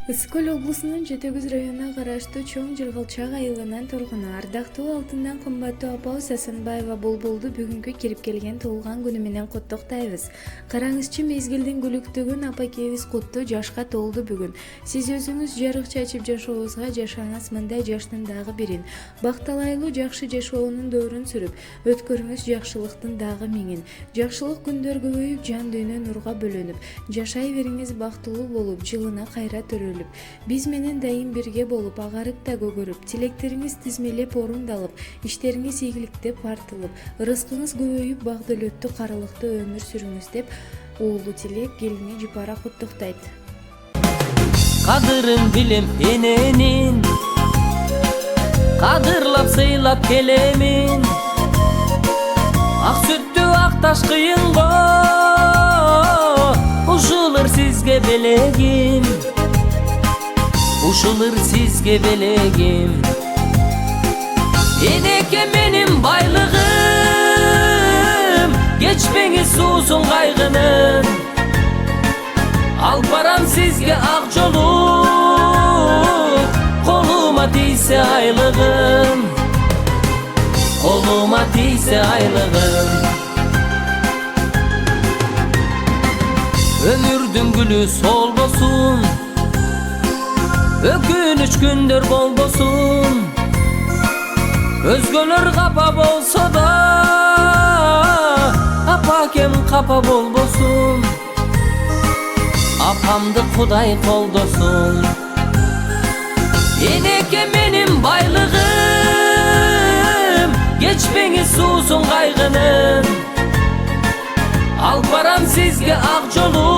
Ысык-Көл облусунун Жетегүз районуна караштуу Чоң Жыргалчак айылынын тургуну ардактуу алтындан кымбаттуу апабыз Асанбаева Булбулду бүгүнкү кирип келген туулган күнү менен куттуктайбыз. Караңызчы, мезгилдин күлүктүгүн апакебиз куттуу жашка толду бүгүн. Сиз өзүңүз жарык чачып жашообузга жашаңыз, мындай жаштын дагы бирин. Бакталайлуу жакшы жашоонун дöөрүн сүрүп, өткөрүңүз жакшылыктын дагы миңин. Жакшылык күндөр көбөйүп, жан дүйнө нурга бөлөнүп, жашай бериңиз, бактылуу болуп, жылына кайра төрөлүп. Биз менен дайым бирге болуп, агарып да көгөрүп, тилектериңиз тизмелеп орундалып, иштериңиз ийгиликтеп артылып, ырыскыңыз көбөйүп, бак-дөлөттүү карылыктуу өмүр сүрүңүз деп уулу тилек келини Жупара куттуктайт. Кадырын билем эненин, кадырлап сыйлап келемин. Ак сүттү ак таш кыйынго, ушулur сизге белегим. Ушулur сизге белегим. Энеке менин байлыгым, кечпеңиз суусун кайгынын. Алып барам сизге ак жолу, колума тийсе айлыгым. Колума тийсе айлыгым. Өмүрдүн гүлү солбосун, өкүнүч күндөр болбосун. Өзгөлөр капа болсо да, апакем капа болбосун. Апамды Кудай колдосун. Энеке менин байлыгым, кечпеңиз суусун кайгынын. Алып барам сизге ак жолу,